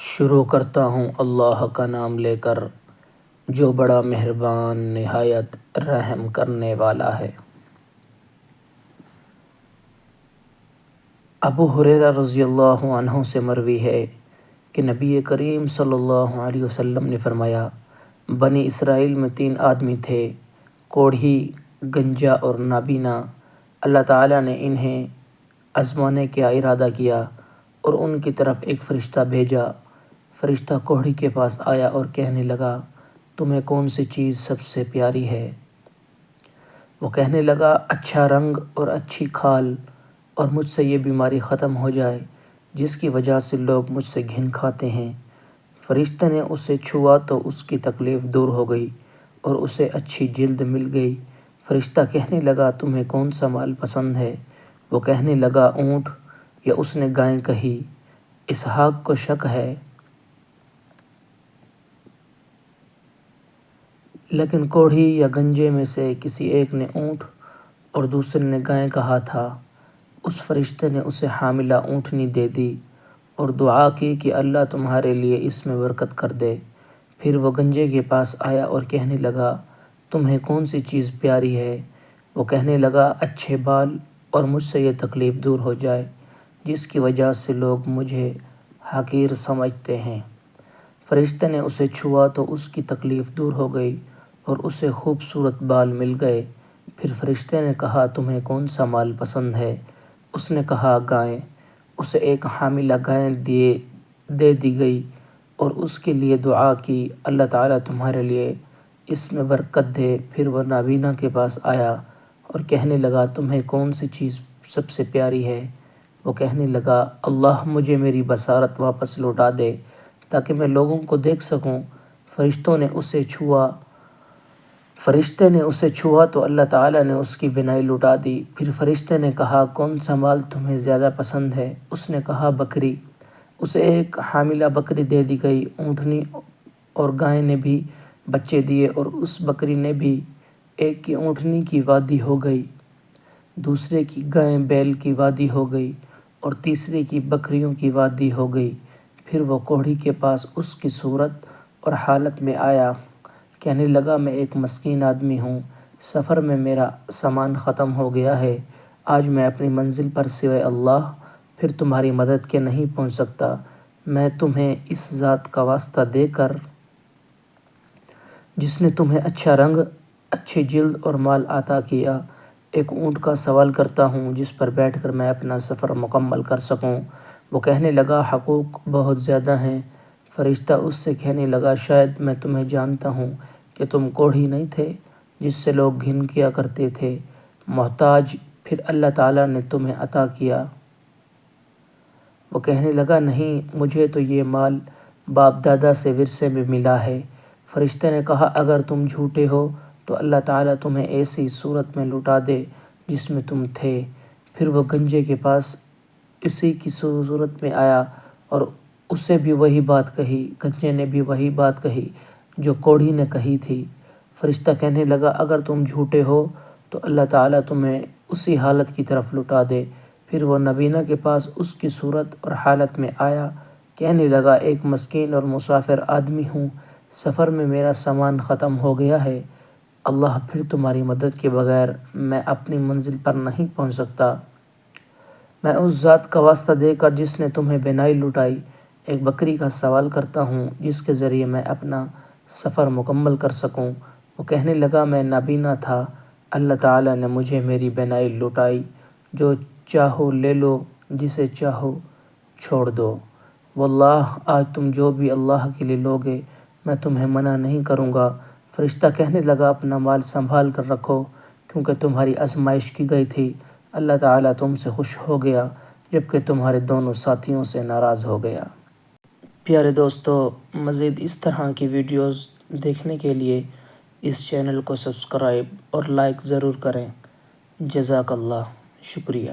شروع کرتا ہوں اللہ کا نام لے کر، جو بڑا مہربان نہایت رحم کرنے والا ہے۔ ابو ہریرہ رضی اللہ عنہ سے مروی ہے کہ نبی کریم صلی اللہ علیہ وسلم نے فرمایا، بنی اسرائیل میں 3 آدمی تھے، کوڑھی، گنجا اور نابینا۔ اللہ تعالیٰ نے انہیں آزمانے کا ارادہ کیا اور ان کی طرف ایک فرشتہ بھیجا۔ فرشتہ کوڑھی کے پاس آیا اور کہنے لگا، تمہیں کون سی چیز سب سے پیاری ہے؟ وہ کہنے لگا، اچھا رنگ اور اچھی کھال، اور مجھ سے یہ بیماری ختم ہو جائے جس کی وجہ سے لوگ مجھ سے گھن کھاتے ہیں۔ فرشتے نے اسے چھوا تو اس کی تکلیف دور ہو گئی اور اسے اچھی جلد مل گئی۔ فرشتہ کہنے لگا، تمہیں کون سا مال پسند ہے؟ وہ کہنے لگا، اونٹ، یا اس نے گائے کہی۔ اسحاق کو شک ہے، لیکن کوڑھی یا گنجے میں سے کسی ایک نے اونٹ اور دوسرے نے گائے کہا تھا۔ اس فرشتے نے اسے حاملہ اونٹنی دے دی اور دعا کی کہ اللہ تمہارے لیے اس میں برکت کر دے۔ پھر وہ گنجے کے پاس آیا اور کہنے لگا، تمہیں کون سی چیز پیاری ہے؟ وہ کہنے لگا، اچھے بال، اور مجھ سے یہ تکلیف دور ہو جائے جس کی وجہ سے لوگ مجھے حقیر سمجھتے ہیں۔ فرشتے نے اسے چھوا تو اس کی تکلیف دور ہو گئی اور اسے خوبصورت بال مل گئے۔ پھر فرشتے نے کہا، تمہیں کون سا مال پسند ہے؟ اس نے کہا، گائے۔ اسے ایک حاملہ گائے دے دی گئی اور اس کے لیے دعا کی، اللہ تعالیٰ تمہارے لیے اس میں برکت دے۔ پھر وہ نابینا کے پاس آیا اور کہنے لگا، تمہیں کون سی چیز سب سے پیاری ہے؟ وہ کہنے لگا، اللہ مجھے میری بصارت واپس لوٹا دے تاکہ میں لوگوں کو دیکھ سکوں۔ فرشتے نے اسے چھوا تو اللہ تعالیٰ نے اس کی بینائی لوٹا دی۔ پھر فرشتے نے کہا، کون سا مال تمہیں زیادہ پسند ہے؟ اس نے کہا، بکری۔ اسے ایک حاملہ بکری دے دی گئی۔ اونٹنی اور گائے نے بھی بچے دیے اور اس بکری نے بھی۔ ایک کی اونٹنی کی وادی ہو گئی، دوسرے کی گائے بیل کی وادی ہو گئی اور تیسرے کی بکریوں کی وادی ہو گئی۔ پھر وہ کوڑھی کے پاس اس کی صورت اور حالت میں آیا، کہنے لگا، میں ایک مسکین آدمی ہوں، سفر میں میرا سامان ختم ہو گیا ہے، آج میں اپنی منزل پر سوائے اللہ پھر تمہاری مدد کے نہیں پہنچ سکتا۔ میں تمہیں اس ذات کا واسطہ دے کر جس نے تمہیں اچھا رنگ، اچھی جلد اور مال عطا کیا، ایک اونٹ کا سوال کرتا ہوں جس پر بیٹھ کر میں اپنا سفر مکمل کر سکوں۔ وہ کہنے لگا، حقوق بہت زیادہ ہیں۔ فرشتہ اس سے کہنے لگا، شاید میں تمہیں جانتا ہوں کہ تم کوڑھی نہیں تھے جس سے لوگ گھن کیا کرتے تھے، محتاج، پھر اللہ تعالیٰ نے تمہیں عطا کیا۔ وہ کہنے لگا، نہیں، مجھے تو یہ مال باپ دادا سے ورثے میں ملا ہے۔ فرشتے نے کہا، اگر تم جھوٹے ہو تو اللہ تعالیٰ تمہیں ایسی صورت میں لوٹا دے جس میں تم تھے۔ پھر وہ گنجے کے پاس اسی کی صورت میں آیا اور اسے بھی وہی بات کہی۔ گنجے نے بھی وہی بات کہی جو کوڑھی نے کہی تھی۔ فرشتہ کہنے لگا، اگر تم جھوٹے ہو تو اللہ تعالیٰ تمہیں اسی حالت کی طرف لوٹا دے۔ پھر وہ نابینا کے پاس اس کی صورت اور حالت میں آیا، کہنے لگا، ایک مسکین اور مسافر آدمی ہوں، سفر میں میرا سامان ختم ہو گیا ہے، اللہ پھر تمہاری مدد کے بغیر میں اپنی منزل پر نہیں پہنچ سکتا۔ میں اس ذات کا واسطہ دے کر جس نے تمہیں بینائی لوٹائی، ایک بکری کا سوال کرتا ہوں جس کے ذریعے میں اپنا سفر مکمل کر سکوں۔ وہ کہنے لگا، میں نابینا تھا، اللہ تعالیٰ نے مجھے میری بینائی لوٹائی، جو چاہو لے لو، جسے چاہو چھوڑ دو۔ واللہ، آج تم جو بھی اللہ کے لیے لوگے میں تمہیں منع نہیں کروں گا۔ فرشتہ کہنے لگا، اپنا مال سنبھال کر رکھو کیونکہ تمہاری آزمائش کی گئی تھی، اللہ تعالیٰ تم سے خوش ہو گیا جبکہ تمہارے دونوں ساتھیوں سے ناراض ہو گیا۔ پیارے دوستو، مزید اس طرح کی ویڈیوز دیکھنے کے لیے اس چینل کو سبسکرائب اور لائک ضرور کریں۔ جزاک اللہ، شکریہ۔